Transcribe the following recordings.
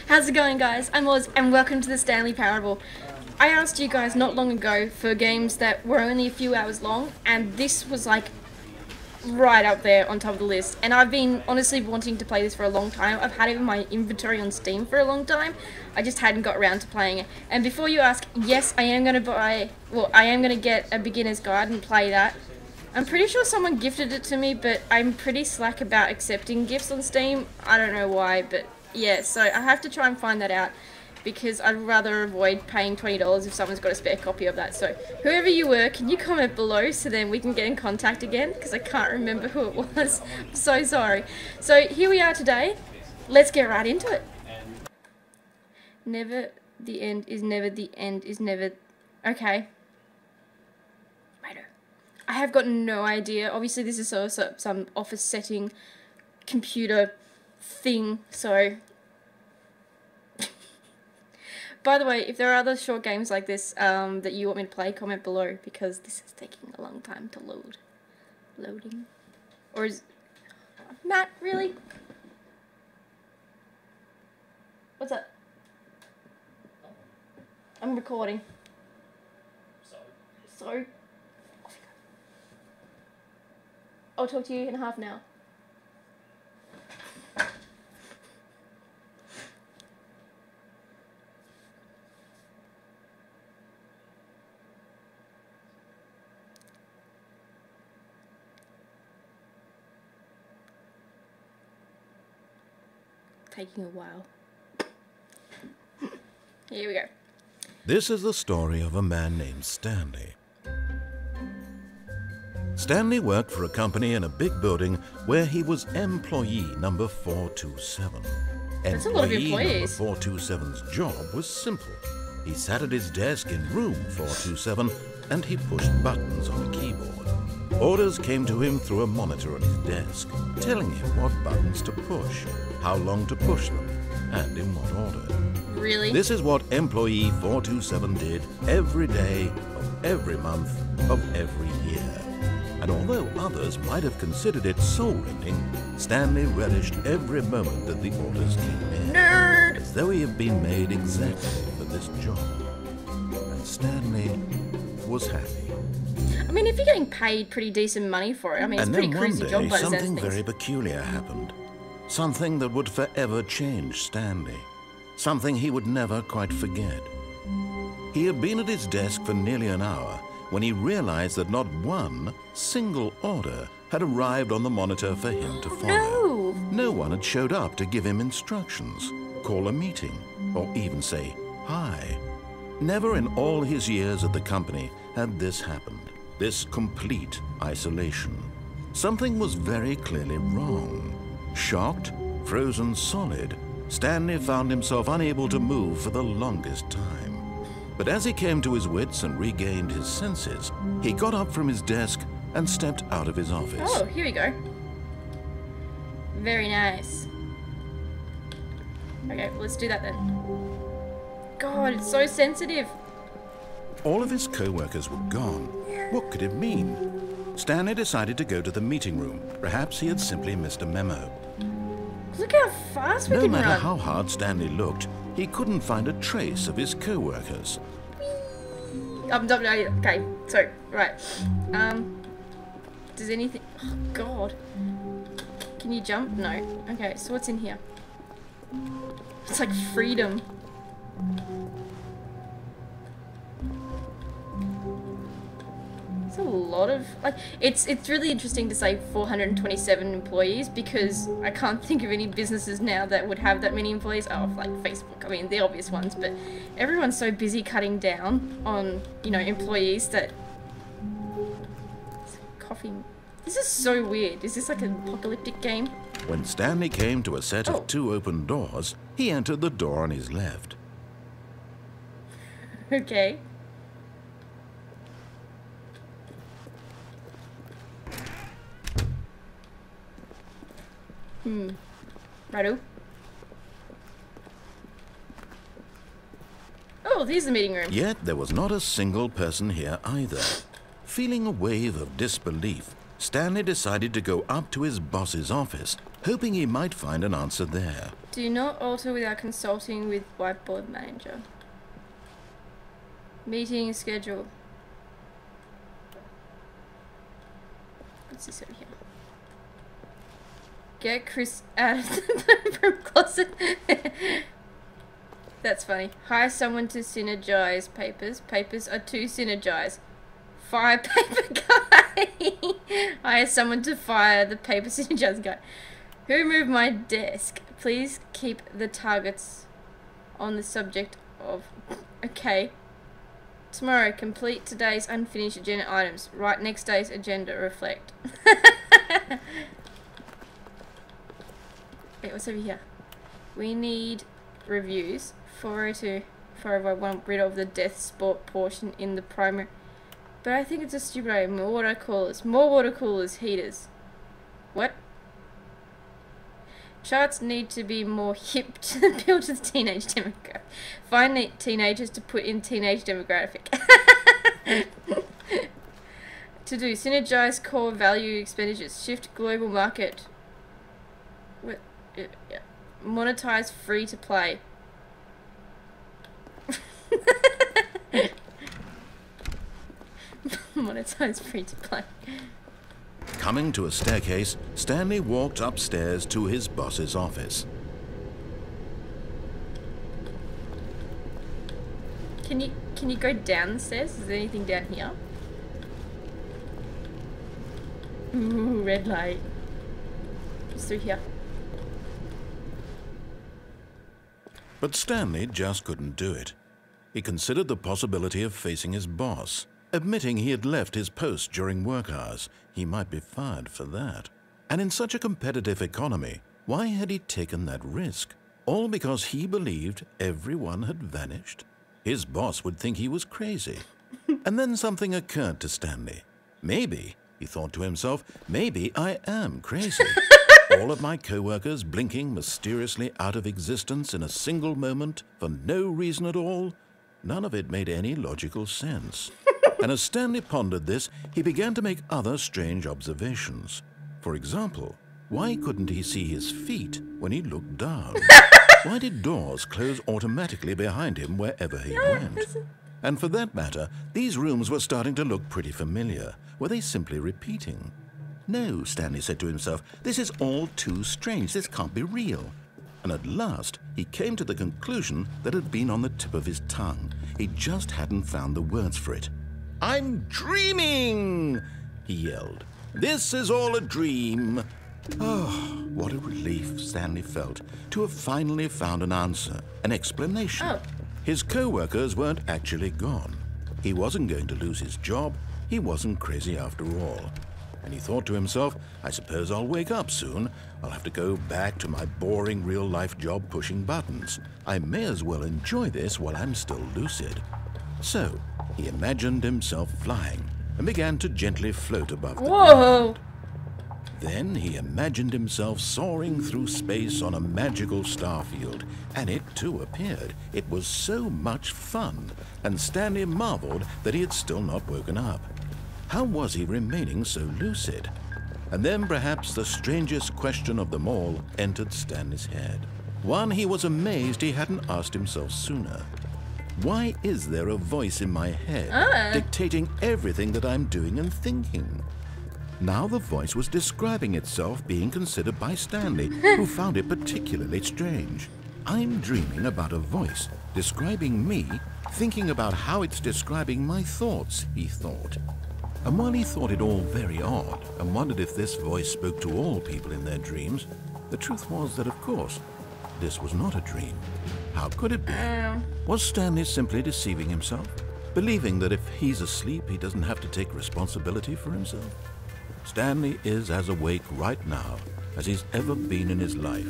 How's it going, guys? I'm Oz, and welcome to the Stanley Parable. I asked you guys not long ago for games that were only a few hours long, and this was like right up there on top of the list. And I've been honestly wanting to play this for a long time. I've had it in my inventory on Steam for a long time. I just hadn't got around to playing it. And before you ask, yes, I am going to get a beginner's guide and play that. I'm pretty sure someone gifted it to me, but I'm pretty slack about accepting gifts on Steam. I don't know why, but yeah, so I have to try and find that out because I'd rather avoid paying $20 if someone's got a spare copy of that. So whoever you were, can you comment below so then we can get in contact again, because I can't remember who it was. I'm so sorry. So here we are today. Let's get right into it. Never the end is never the end is never... Okay. I have got no idea. Obviously this is also some office setting computer thing, so... By the way, if there are other short games like this that you want me to play, comment below, because this is taking a long time to load. Loading. Or is... Matt, really? What's up? I'm recording. So? I'll talk to you in half an hour. Taking a while. Here we go. This is the story of a man named Stanley. Stanley worked for a company in a big building where he was employee number 427. That's a lot of employees. Number 427's job was simple. He sat at his desk in room 427 and he pushed buttons on a keyboard. Orders came to him through a monitor on his desk, telling him what buttons to push, how long to push them, and in what order. Really? This is what employee 427 did every day of every month of every year. And although others might have considered it soul-rending, Stanley relished every moment that the orders came in. Nerd! As though he had been made exactly for this job. And Stanley was happy. I mean, if you're getting paid pretty decent money for it, I mean, it's a pretty crazy job by the sounds of things. Something very peculiar happened. Something that would forever change Stanley. Something he would never quite forget. He had been at his desk for nearly an hour when he realized that not one single order had arrived on the monitor for him to follow. No! No one had showed up to give him instructions, call a meeting, or even say hi. Never in all his years at the company had this happened, this complete isolation. Something was very clearly wrong. Shocked, frozen solid, Stanley found himself unable to move for the longest time. But as he came to his wits and regained his senses, he got up from his desk and stepped out of his office. Oh, here we go. Very nice. Okay, well, let's do that then. God, it's so sensitive. All of his co-workers were gone. What could it mean? Stanley decided to go to the meeting room. Perhaps he had simply missed a memo. Look how fast we can run. No matter how hard Stanley looked, he couldn't find a trace of his co-workers. Okay, so, right. Does anything... Oh, God. Can you jump? No. Okay, so what's in here? It's like freedom. It's a lot of... like, it's really interesting to say 427 employees because I can't think of any businesses now that would have that many employees. Oh, like Facebook, I mean, the obvious ones, but everyone's so busy cutting down on, you know, employees that... Coffee... This is so weird. Is this like an apocalyptic game? When Stanley came to a set of 2 open doors, he entered the door on his left. Okay. Righto. Oh, there's the meeting room. Yet there was not a single person here either. Feeling a wave of disbelief, Stanley decided to go up to his boss's office hoping he might find an answer there. Do not alter without consulting with whiteboard manager. Meeting schedule. What's this over here? Get Chris out of the room closet. That's funny. Hire someone to synergize papers. Papers are to synergize. Fire paper guy. Hire someone to fire the paper synergize guy. Who moved my desk? Please keep the targets on the subject of... Okay. Tomorrow, complete today's unfinished agenda items. Write next day's agenda. Reflect. Wait, what's over here? We need reviews. 402, 401, rid of the death sport portion in the primary. But I think it's a stupid idea. More water coolers. More water coolers. Heaters. What? Charts need to be more hip to the build of the teenage demographic. Find teenagers to put in teenage demographic. To do synergize core value expenditures. Shift global market. What? Yeah. Monetize free to play. Monetize free to play. Coming to a staircase, Stanley walked upstairs to his boss's office. Can you go down the stairs? Is there anything down here? Ooh, red light. What's through here? But Stanley just couldn't do it. He considered the possibility of facing his boss. Admitting he had left his post during work hours, he might be fired for that. And in such a competitive economy, why had he taken that risk? All because he believed everyone had vanished? His boss would think he was crazy. And then something occurred to Stanley. Maybe, he thought to himself, maybe I am crazy. All of my co-workers blinking mysteriously out of existence in a single moment for no reason at all? None of it made any logical sense. And as Stanley pondered this, he began to make other strange observations. For example, why couldn't he see his feet when he looked down? Why did doors close automatically behind him wherever he went? And for that matter, these rooms were starting to look pretty familiar. Were they simply repeating? No, Stanley said to himself, this is all too strange. This can't be real. And at last, he came to the conclusion that had been on the tip of his tongue. He just hadn't found the words for it. I'm dreaming, he yelled. This is all a dream. Oh, what a relief Stanley felt to have finally found an answer, an explanation. Oh. His co-workers weren't actually gone. He wasn't going to lose his job. He wasn't crazy after all. And he thought to himself, I suppose I'll wake up soon. I'll have to go back to my boring real-life job pushing buttons. I may as well enjoy this while I'm still lucid. So, he imagined himself flying and began to gently float above the ground. Then he imagined himself soaring through space on a magical starfield, and it too appeared. It was so much fun, and Stanley marveled that he had still not woken up. How was he remaining so lucid? And then perhaps the strangest question of them all entered Stanley's head. One he was amazed he hadn't asked himself sooner. Why is there a voice in my head dictating everything that I'm doing and thinking? Now the voice was describing itself being considered by Stanley, who found it particularly strange. I'm dreaming about a voice describing me, thinking about how it's describing my thoughts, he thought. And while he thought it all very odd and wondered if this voice spoke to all people in their dreams, the truth was that, of course, this was not a dream. How could it be? Was Stanley simply deceiving himself, believing that if he's asleep, he doesn't have to take responsibility for himself? Stanley is as awake right now as he's ever been in his life.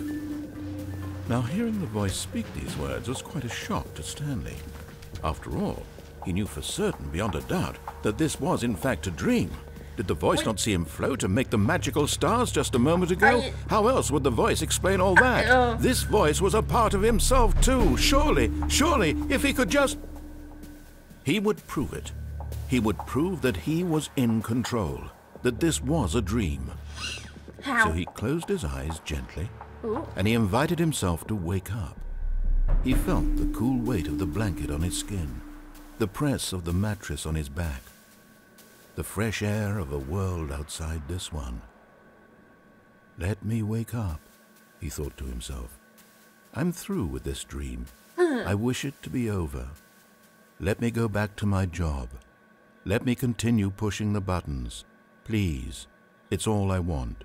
Now, hearing the voice speak these words was quite a shock to Stanley. After all, he knew for certain, beyond a doubt, that this was in fact a dream. Did the voice not see him float and make the magical stars just a moment ago? How else would the voice explain all that? This voice was a part of himself too. Surely, if he could just... He would prove it. He would prove that he was in control, that this was a dream. How? So he closed his eyes gently, Ooh. and he invited himself to wake up. He felt the cool weight of the blanket on his skin, the press of the mattress on his back, the fresh air of a world outside this one. Let me wake up, he thought to himself. I'm through with this dream. I wish it to be over. Let me go back to my job. Let me continue pushing the buttons. Please, it's all I want.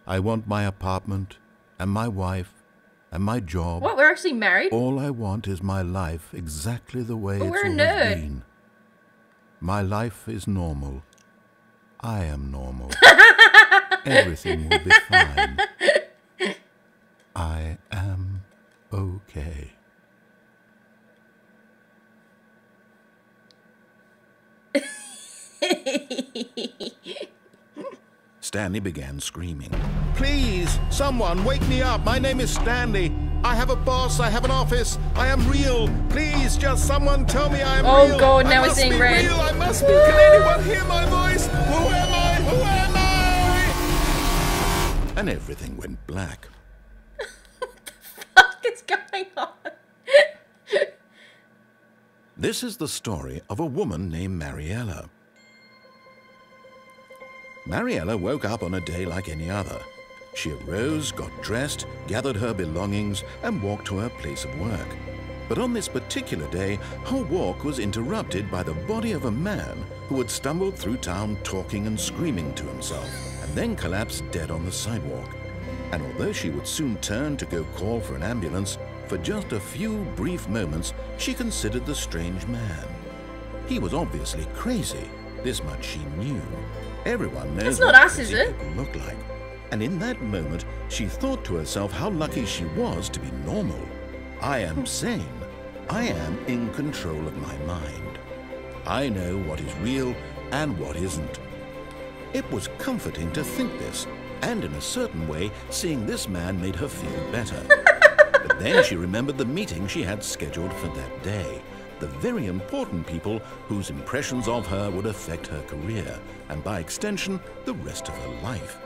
I want my apartment, and my wife, and my job. What, we're actually married? All I want is my life exactly the way it's we're a always nerd. been. My life is normal. I am normal. Everything will be fine. I am okay. Stanley began screaming. Please, someone, wake me up. My name is Stanley. I have a boss. I have an office. I am real. Please, just someone tell me I am real. Oh God, now we're seeing red. Real. I must be. Can anyone hear my voice? Who am I? Who am I? And everything went black. What the fuck is going on? This is the story of a woman named Mariella. Mariella woke up on a day like any other. She arose, got dressed, gathered her belongings, and walked to her place of work. But on this particular day, her walk was interrupted by the body of a man who had stumbled through town talking and screaming to himself, and then collapsed dead on the sidewalk. And although she would soon turn to go call for an ambulance, for just a few brief moments, she considered the strange man. He was obviously crazy. This much she knew. Everyone knows That's not what us, is crazy it? people look like. And in that moment, she thought to herself how lucky she was to be normal. I am sane. I am in control of my mind. I know what is real and what isn't. It was comforting to think this, and in a certain way, seeing this man made her feel better. But then she remembered the meeting she had scheduled for that day. The very important people whose impressions of her would affect her career, and by extension, the rest of her life.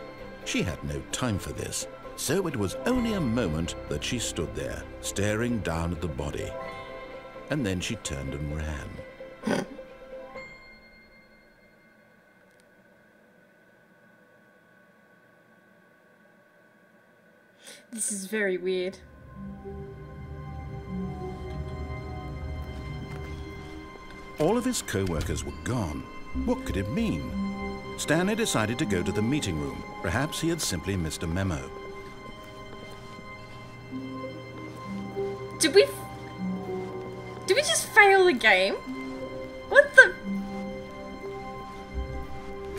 She had no time for this, so it was only a moment that she stood there, staring down at the body. And then she turned and ran. This is very weird. All of his co-workers were gone. What could it mean? Stanley decided to go to the meeting room. Perhaps he had simply missed a memo. Did we just fail the game? What the?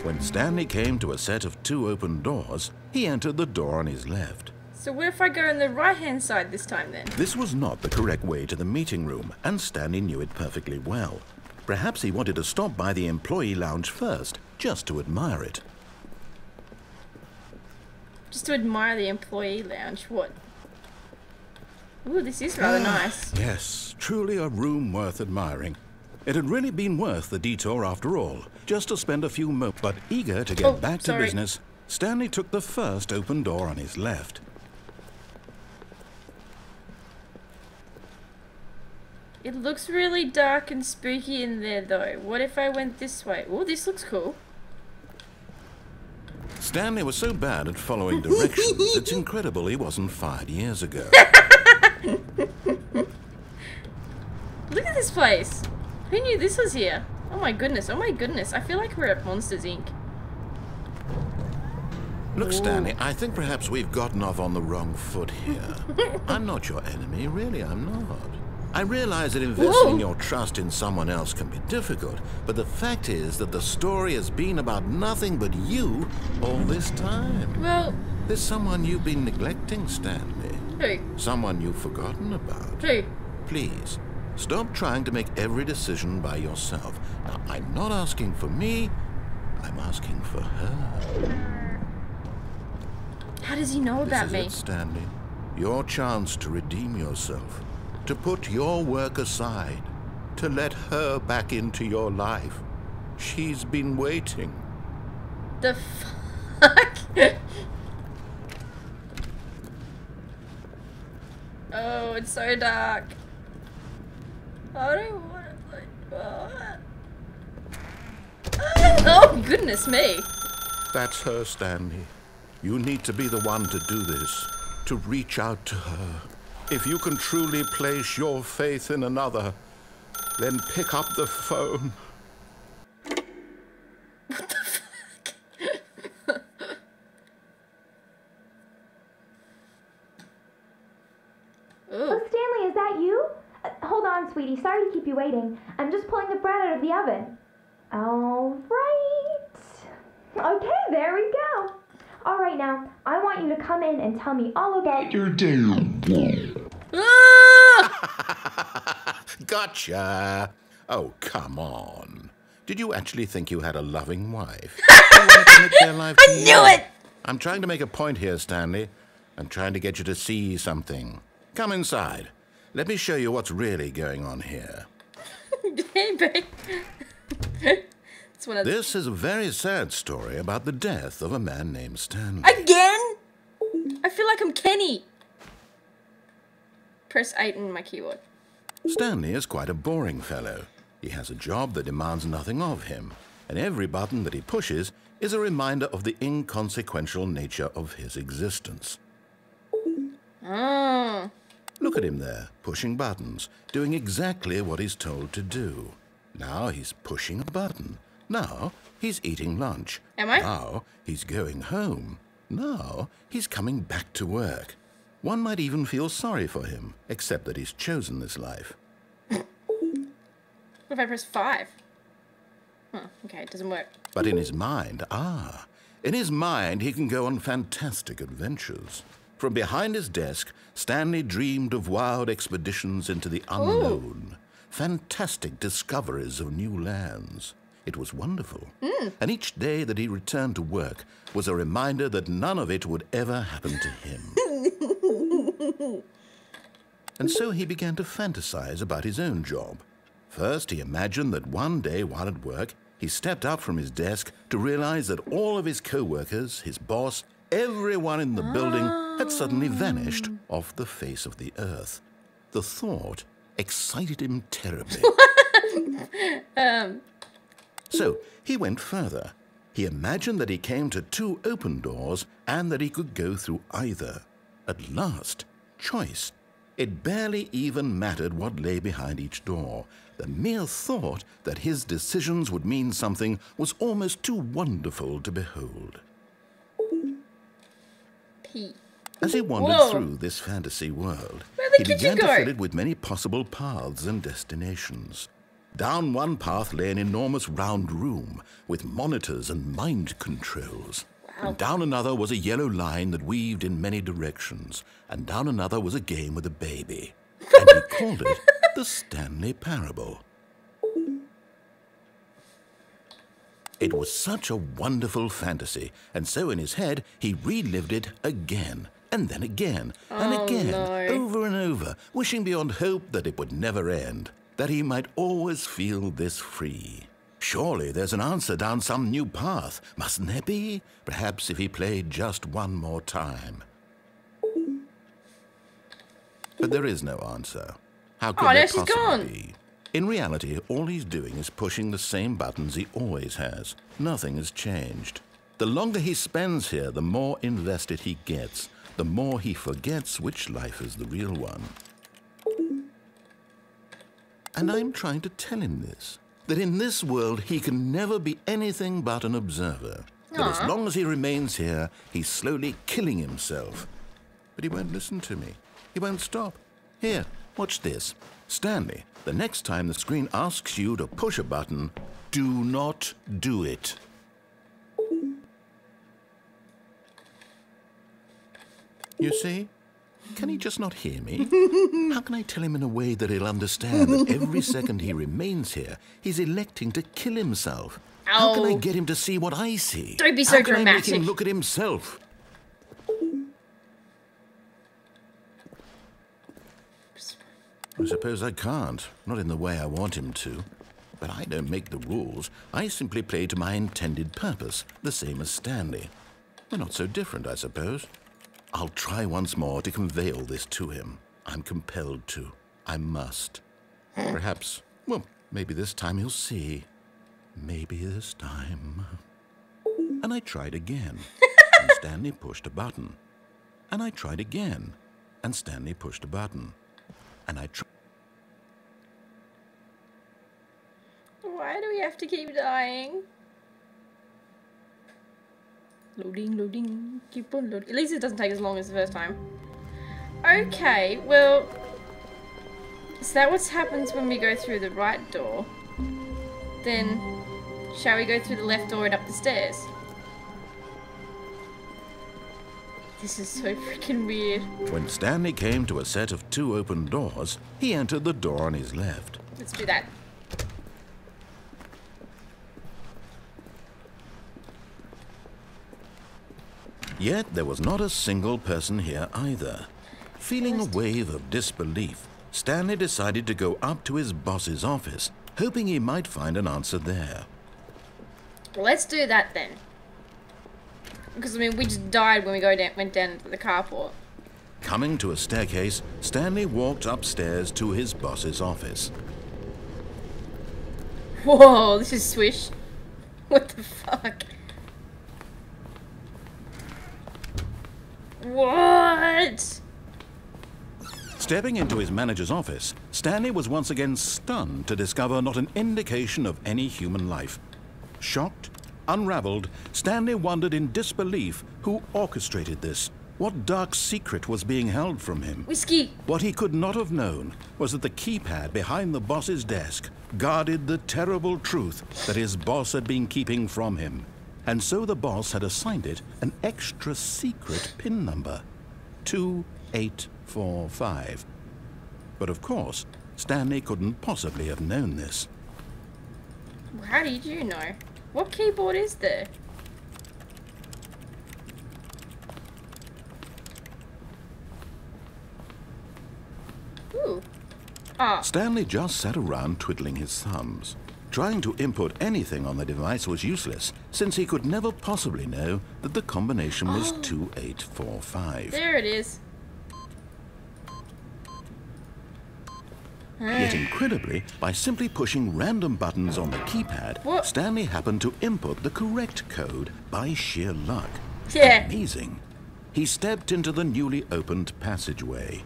When Stanley came to a set of 2 open doors, he entered the door on his left. So what if I go on the right-hand side this time then? This was not the correct way to the meeting room, and Stanley knew it perfectly well. Perhaps he wanted to stop by the employee lounge first, just to admire it. Just to admire the employee lounge, what? Ooh, this is rather nice. Yes, truly a room worth admiring. It had really been worth the detour after all, just to spend a few moments. But eager to get back to business, Stanley took the first open door on his left. It looks really dark and spooky in there though. What if I went this way? Oh, this looks cool. Stanley was so bad at following directions, it's incredible he wasn't fired years ago. Look at this place. Who knew this was here? Oh my goodness, I feel like we're at Monsters, Inc. Look, Stanley, I think perhaps we've gotten off on the wrong foot here. I'm not your enemy, really, I'm not. I realize that investing your trust in someone else can be difficult, but the fact is that the story has been about nothing but you all this time. Well... There's someone you've been neglecting, Stanley. Who? Someone you've forgotten about. Who? Please, stop trying to make every decision by yourself. Now, I'm not asking for me, I'm asking for her. How does he know about me? This is it, Stanley. Your chance to redeem yourself. To put your work aside, to let her back into your life. She's been waiting. The fuck? Oh, it's so dark. I don't want to. Oh, goodness me. That's her, Stanley. You need to be the one to do this, to reach out to her. If you can truly place your faith in another, then pick up the phone. What the fuck? Oh, Stanley, is that you? Hold on, sweetie. Sorry to keep you waiting. I'm just pulling the bread out of the oven. All right. Okay, there we go. All right, now, I want you to come in and tell me all about your day. Gotcha. Oh, come on. Did you actually think you had a loving wife? They want to commit their life to you. Knew it! I'm trying to make a point here, Stanley. I'm trying to get you to see something. Come inside. Let me show you what's really going on here. Hey, babe. This is a very sad story about the death of a man named Stanley. Again? I feel like I'm Kenny. Press 8 on my keyboard. Stanley is quite a boring fellow. He has a job that demands nothing of him, and every button that he pushes is a reminder of the inconsequential nature of his existence. Oh. Look at him there, pushing buttons, doing exactly what he's told to do. Now he's pushing a button. Now he's eating lunch. Am I? Now he's going home. Now he's coming back to work. One might even feel sorry for him, except that he's chosen this life. What if I press 5? Huh, okay, it doesn't work. But in his mind, in his mind he can go on fantastic adventures. From behind his desk, Stanley dreamed of wild expeditions into the unknown, fantastic discoveries of new lands. It was wonderful. And each day that he returned to work was a reminder that none of it would ever happen to him. And so he began to fantasize about his own job. First, he imagined that one day while at work, he stepped up from his desk to realize that all of his co-workers, his boss, everyone in the building had suddenly vanished off the face of the earth. The thought excited him terribly. So he went further. He imagined that he came to 2 open doors and that he could go through either. At last, choice. It barely even mattered what lay behind each door. The mere thought that his decisions would mean something was almost too wonderful to behold. P. As he wandered Whoa. through this fantasy world, Where the he kitchen began to go? fill it with many possible paths and destinations. Down one path lay an enormous round room with monitors and mind controls. Wow. And down another was a yellow line that weaved in many directions. And down another was a game with a baby. And he called it the Stanley Parable. It was such a wonderful fantasy, and so in his head he relived it again, and then again, and again, over and over, wishing beyond hope that it would never end, that he might always feel this free. Surely there's an answer down some new path, mustn't there be? Perhaps if he played just one more time. But there is no answer. How could there possibly be? In reality, all he's doing is pushing the same buttons he always has. Nothing has changed. The longer he spends here, the more invested he gets, the more he forgets which life is the real one. And I'm trying to tell him this, that in this world he can never be anything but an observer. That as long as he remains here, he's slowly killing himself. But he won't listen to me. He won't stop. Here, watch this. Stanley, the next time the screen asks you to push a button, do not do it. You see? Can he just not hear me? How can I tell him in a way that he'll understand that every second he remains here, he's electing to kill himself? How can I get him to see what I see? Don't be so How can dramatic. I make him look at himself? I suppose I can't, not in the way I want him to. But I don't make the rules. I simply play to my intended purpose, the same as Stanley. We're not so different, I suppose. I'll try once more to convey all this to him. I'm compelled to. I must. Perhaps, well, maybe this time he'll see. Maybe this time. And I tried again, and Stanley pushed a button. And I tried again, and Stanley pushed a button. And I tried. Why do we have to keep dying? Loading, loading, keep on loading. At least it doesn't take as long as the first time. Okay, well, is that what happens when we go through the right door? Then, shall we go through the left door and up the stairs? This is so freaking weird. When Stanley came to a set of 2 open doors, he entered the door on his left. Let's do that. Yet there was not a single person here either. Feeling a wave of disbelief, Stanley decided to go up to his boss's office, hoping he might find an answer there. Let's do that then. Because, I mean, we just died when we went down to the carport. Coming to a staircase, Stanley walked upstairs to his boss's office. Whoa, this is swish. What the fuck? What? Stepping into his manager's office, Stanley was once again stunned to discover not an indication of any human life. Shocked, unraveled, Stanley wondered in disbelief who orchestrated this. What dark secret was being held from him? Whiskey. What he could not have known was that the keypad behind the boss's desk guarded the terrible truth that his boss had been keeping from him. And so the boss had assigned it an extra secret PIN number, 2845. But of course, Stanley couldn't possibly have known this. How did you know? What keyboard is there? Ooh. Ah. Stanley just sat around twiddling his thumbs. Trying to input anything on the device was useless, since he could never possibly know that the combination was 2845. There it is. Yet incredibly, by simply pushing random buttons on the keypad, What? Stanley happened to input the correct code by sheer luck. Yeah. Amazing. He stepped into the newly opened passageway.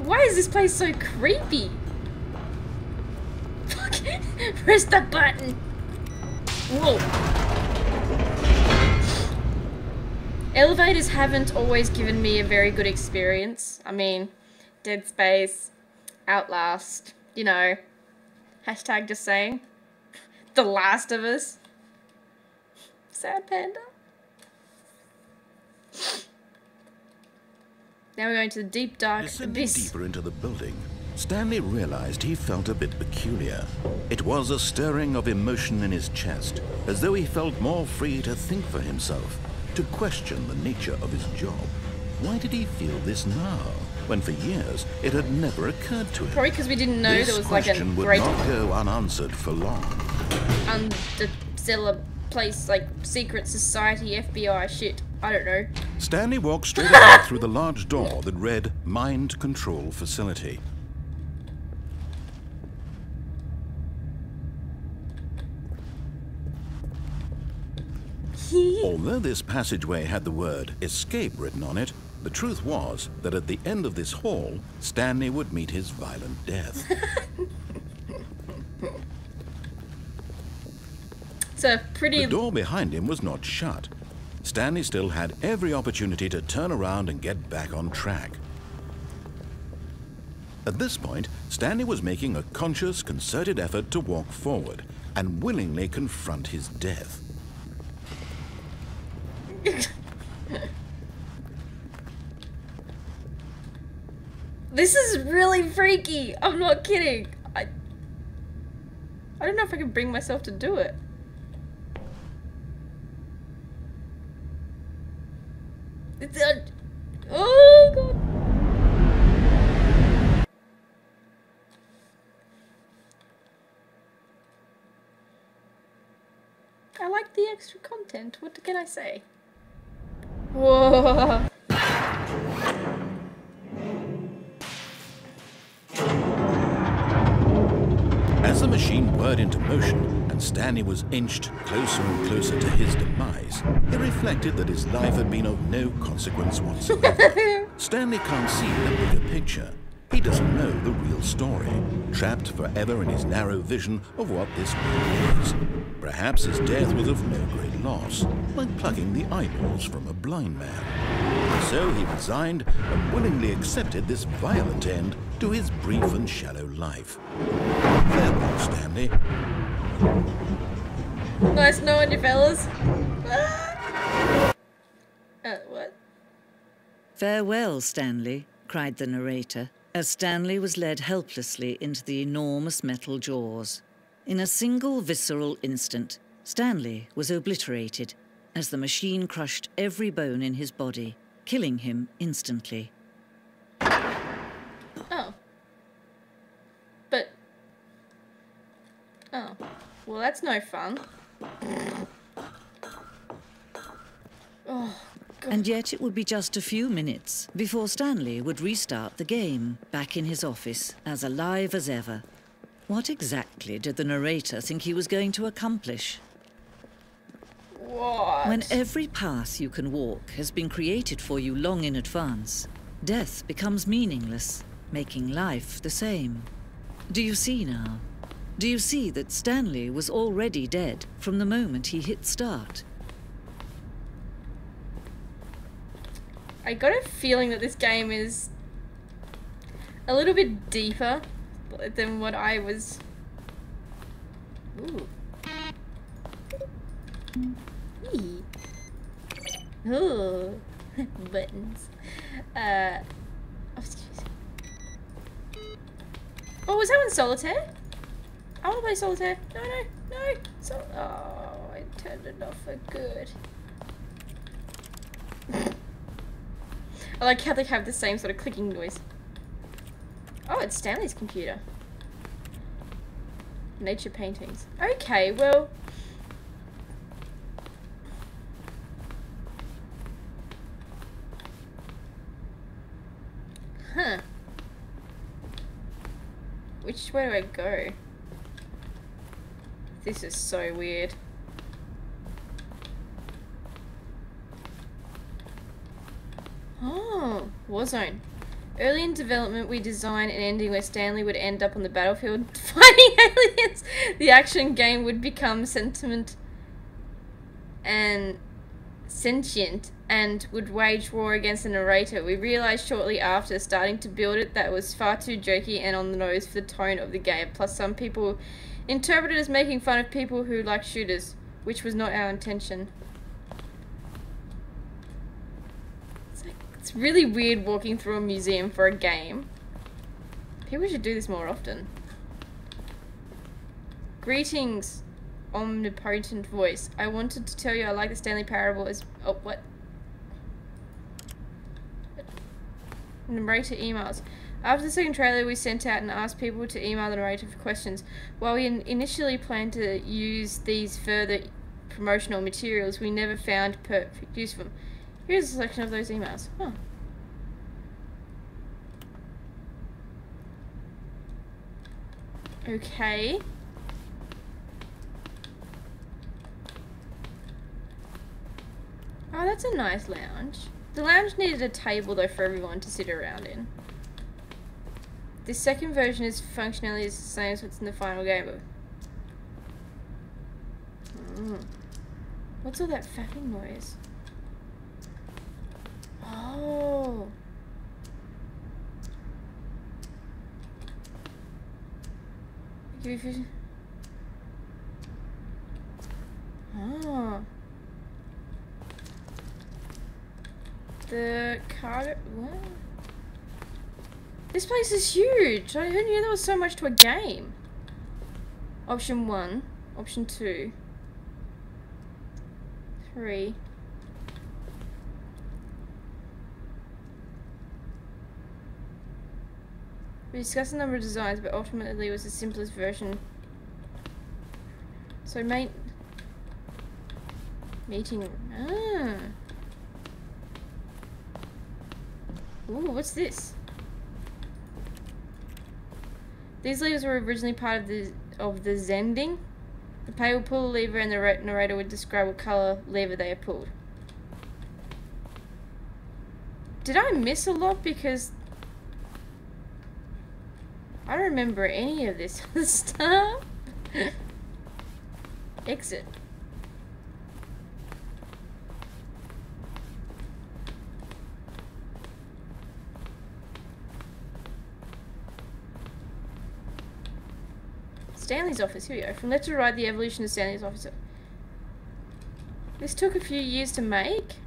Why is this place so creepy? Fuck. Press the button. Whoa. Elevators haven't always given me a very good experience. I mean, Dead Space, Outlast, you know. Hashtag just saying. The Last of Us. Sad Panda. Now we're going to the deep dark Descending abyss. deeper into the building, Stanley realized he felt a bit peculiar. It was a stirring of emotion in his chest, as though he felt more free to think for himself, to question the nature of his job. Why did he feel this now, when for years it had never occurred to him? Probably because we didn't know This there was like a question would great not go unanswered for long. understellar place, like secret society, FBI shit. I don't know. Stanley walked straight ahead through the large door that read Mind Control Facility. Although this passageway had the word escape written on it, the truth was that at the end of this hall, Stanley would meet his violent death. It's a pretty... The door behind him was not shut. Stanley still had every opportunity to turn around and get back on track. At this point, Stanley was making a conscious, concerted effort to walk forward and willingly confront his death. This is really freaky. I'm not kidding. I don't know if I can bring myself to do it. It's oh god. I like the extra content. What can I say? Whoa. machine whirred into motion and Stanley was inched closer and closer to his demise, he reflected that his life had been of no consequence whatsoever. Stanley can't see the bigger picture. He doesn't know the real story, trapped forever in his narrow vision of what this world is. Perhaps his death was of no great loss, like plucking the eyeballs from a blind man. So he resigned and willingly accepted this violent end to his brief and shallow life. Farewell, Stanley. Nice knowing you, fellas. What? Farewell, Stanley, cried the narrator, as Stanley was led helplessly into the enormous metal jaws. In a single visceral instant, Stanley was obliterated as the machine crushed every bone in his body, killing him instantly. Oh. But... Oh. Well, that's no fun. Oh, God. And yet it would be just a few minutes before Stanley would restart the game, back in his office, as alive as ever. What exactly did the narrator think he was going to accomplish? What? When every path you can walk has been created for you long in advance, death becomes meaningless, making life the same. Do you see now? Do you see that Stanley was already dead from the moment he hit start? I got a feeling that this game is a little bit deeper than what I was... Ooh. Eee. Ooh. Buttons. Oh, excuse me. Oh, was that one solitaire? I want to play solitaire. No, no, no. Oh, I turned it off for good. I like how they have the same sort of clicking noise. Oh, it's Stanley's computer. Nature paintings. Okay, well... Huh. Which way do I go? This is so weird. Oh, Warzone. Early in development, we designed an ending where Stanley would end up on the battlefield fighting aliens. The action game would become sentient and would wage war against the narrator. We realized shortly after starting to build it that it was far too jokey and on the nose for the tone of the game. Plus, some people interpreted it as making fun of people who like shooters, which was not our intention. It's really weird walking through a museum for a game. People should do this more often. Greetings, omnipotent voice. I wanted to tell you I like the Stanley Parable as... Oh, what? Narrator emails. After the second trailer, we sent out and asked people to email the narrator for questions. While we initially planned to use these further promotional materials, we never found perfect use for them. Here's a selection of those emails. Huh. Okay. Oh, that's a nice lounge. The lounge needed a table though for everyone to sit around in. This second version is functionally the same as what's in the final game. What's all that fapping noise? Oh. Oh. The card. What? This place is huge. Who knew there was so much to a game? Option 1. Option 2. 3. We discussed a number of designs, but ultimately it was the simplest version. So meeting room. Ah. Ooh, what's this? These levers were originally part of the of the Zending. The player will pull a lever and the narrator would describe what colour lever they have pulled. Did I miss a lot? Because I don't remember any of this stuff. Exit. Stanley's office, here we go. From left to right, the evolution of Stanley's office. This took a few years to make.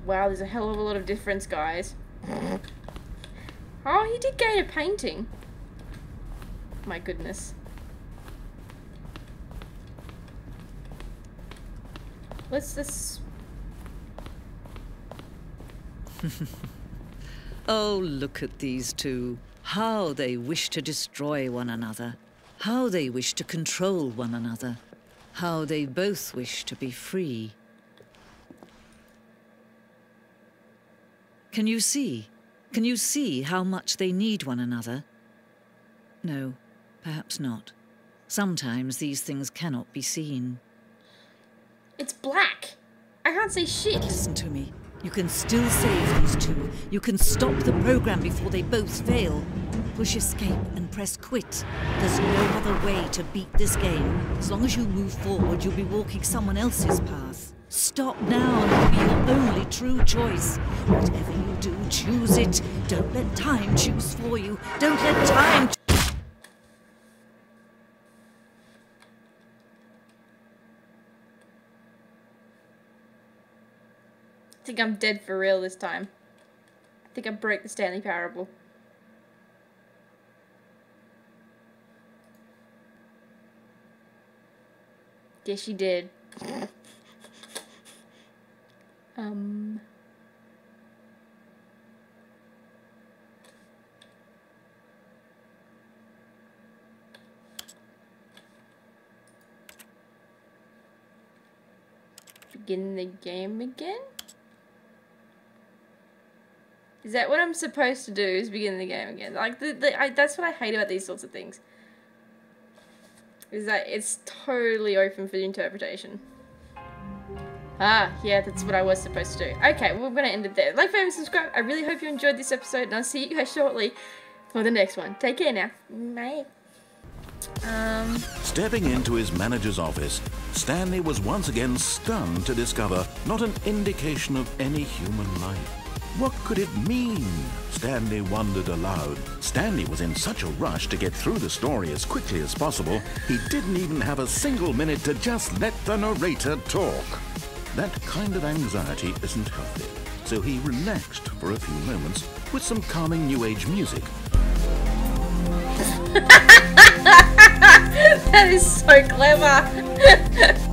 Wow, there's a hell of a lot of difference, guys. Oh, he did gain a painting. My goodness. Let's... Oh, look at these two. How they wish to destroy one another. How they wish to control one another. How they both wish to be free. Can you see? Can you see how much they need one another? No, perhaps not. Sometimes these things cannot be seen. It's black. I can't see shit. Listen to me. You can still save these two. You can stop the program before they both fail. Push escape and press quit. There's no other way to beat this game. As long as you move forward, you'll be walking someone else's path. Stop now and it'll be your only true choice. Whatever you do, choose it. Don't let time choose for you. Don't let time... I think I'm dead for real this time. I think I broke the Stanley Parable. Yes, you did. Begin the game again? Is that what I'm supposed to do, is begin the game again? Like, that's what I hate about these sorts of things. Is that it's totally open for interpretation. Ah, yeah, that's what I was supposed to do. Okay, well, we're going to end it there. Like, favorite, subscribe. I really hope you enjoyed this episode, and I'll see you guys shortly for the next one. Take care now. Bye. Stepping into his manager's office, Stanley was once again stunned to discover not an indication of any human life. What could it mean? Stanley wondered aloud. Stanley was in such a rush to get through the story as quickly as possible, he didn't even have a single minute to just let the narrator talk. That kind of anxiety isn't healthy, so he relaxed for a few moments with some calming New Age music. That is so clever!